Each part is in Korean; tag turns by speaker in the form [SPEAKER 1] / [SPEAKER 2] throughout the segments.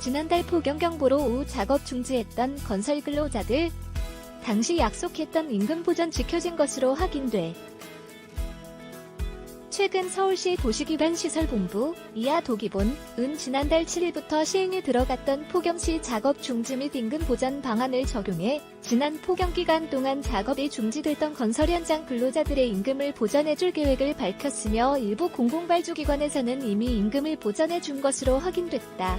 [SPEAKER 1] 지난달 폭염경보로 오후 작업 중지했던 건설 근로자들. 당시 약속했던 임금 보전 지켜진 것으로 확인돼. 최근 서울시 도시기반시설본부 이하 도기본은 지난달 7일부터 시행에 들어갔던 폭염시 작업 중지 및 임금 보전 방안을 적용해 지난 폭염 기간 동안 작업이 중지됐던 건설 현장 근로자들의 임금을 보전해줄 계획을 밝혔으며 일부 공공발주기관에서는 이미 임금을 보전해준 것으로 확인됐다.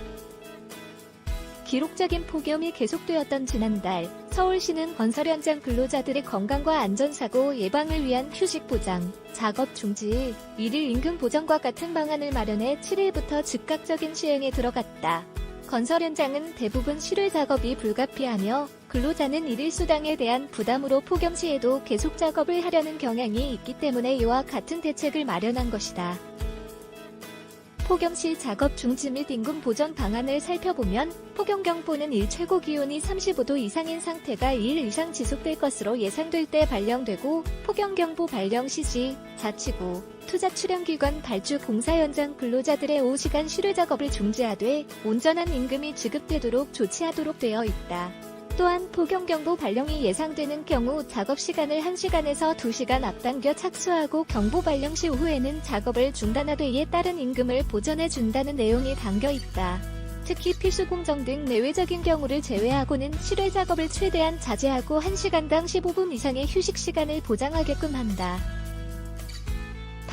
[SPEAKER 1] 기록적인 폭염이 계속되었던 지난달, 서울시는 건설 현장 근로자들의 건강과 안전사고 예방을 위한 휴식 보장, 작업 중지, 일일 임금 보전과 같은 방안을 마련해 7일부터 즉각적인 시행에 들어갔다. 건설 현장은 대부분 실외 작업이 불가피하며 근로자는 일일 수당에 대한 부담으로 폭염 시에도 계속 작업을 하려는 경향이 있기 때문에 이와 같은 대책을 마련한 것이다. 폭염시 작업 중지 및 임금 보전 방안을 살펴보면 폭염경보는 일 최고 기온이 35도 이상인 상태가 2일 이상 지속될 것으로 예상될 때 발령되고 폭염경보 발령 시시 자치구, 투자출연기관 발주 공사 현장 근로자들의 5시간 실외 작업을 중지하되 온전한 임금이 지급되도록 조치하도록 되어 있다. 또한 폭염경보 발령이 예상되는 경우 작업시간을 1시간에서 2시간 앞당겨 착수하고 경보 발령 시 오후에는 작업을 중단하되 이에 따른 임금을 보전해준다는 내용이 담겨있다. 특히 필수공정 등 내외적인 경우를 제외하고는 실외 작업을 최대한 자제하고 1시간당 15분 이상의 휴식시간을 보장하게끔 한다.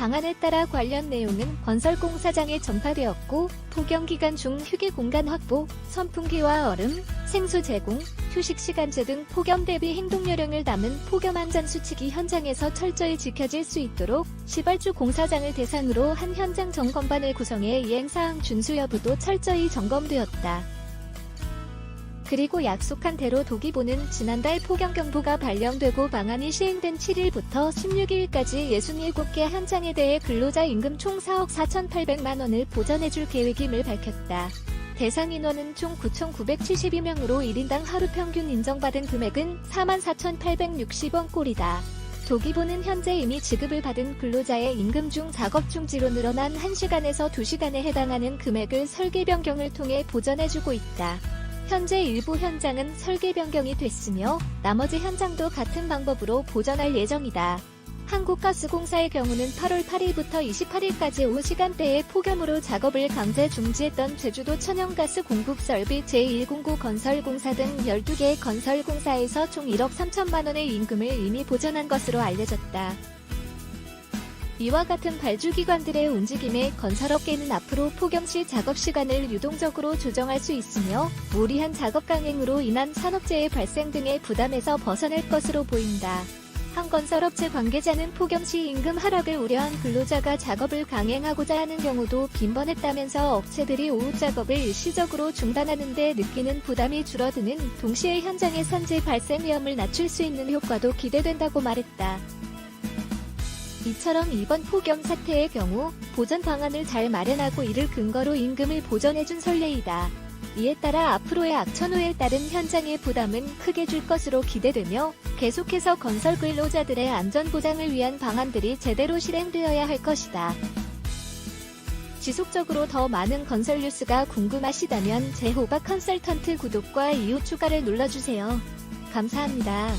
[SPEAKER 1] 방안에 따라 관련 내용은 건설공사장에 전파되었고 폭염기간 중 휴게 공간 확보, 선풍기와 얼음, 생수 제공, 휴식시간제 등 폭염 대비 행동요령을 담은 폭염 안전수칙이 현장에서 철저히 지켜질 수 있도록 시발주 공사장을 대상으로 한 현장 점검반을 구성해 이행사항 준수 여부도 철저히 점검되었다. 그리고 약속한 대로 도기보는 지난달 폭염경보가 발령되고 방안이 시행된 7일부터 16일까지 67개 현장에 대해 근로자 임금 총 4억 4,800만 원을 보전해줄 계획임을 밝혔다. 대상 인원은 총 9,972명으로 1인당 하루 평균 인정받은 금액은 44,860원 꼴이다. 도기보는 현재 이미 지급을 받은 근로자의 임금 중 작업 중지로 늘어난 1시간에서 2시간에 해당하는 금액을 설계 변경을 통해 보전해주고 있다. 현재 일부 현장은 설계 변경이 됐으며 나머지 현장도 같은 방법으로 보전할 예정이다. 한국가스공사의 경우는 8월 8일부터 28일까지 5시간대의 폭염으로 작업을 강제 중지했던 제주도 천연가스 공급설비 제109 건설공사 등 12개 건설공사에서 총 1억 3천만 원의 임금을 이미 보전한 것으로 알려졌다. 이와 같은 발주기관들의 움직임에 건설업계는 앞으로 폭염시 작업시간을 유동적으로 조정할 수 있으며 무리한 작업 강행으로 인한 산업재해 발생 등의 부담에서 벗어날 것으로 보인다. 한 건설업체 관계자는 폭염시 임금 하락을 우려한 근로자가 작업을 강행하고자 하는 경우도 빈번했다면서 업체들이 오후 작업을 일시적으로 중단하는 데 느끼는 부담이 줄어드는 동시에 현장의 산재 발생 위험을 낮출 수 있는 효과도 기대된다고 말했다. 이처럼 이번 폭염 사태의 경우 보전 방안을 잘 마련하고 이를 근거로 임금을 보전해준 선례이다. 이에 따라 앞으로의 악천후에 따른 현장의 부담은 크게 줄 것으로 기대되며 계속해서 건설 근로자들의 안전 보장을 위한 방안들이 제대로 실행되어야 할 것이다. 지속적으로 더 많은 건설 뉴스가 궁금하시다면 제 호박 컨설턴트 구독과 이후 추가를 눌러주세요. 감사합니다.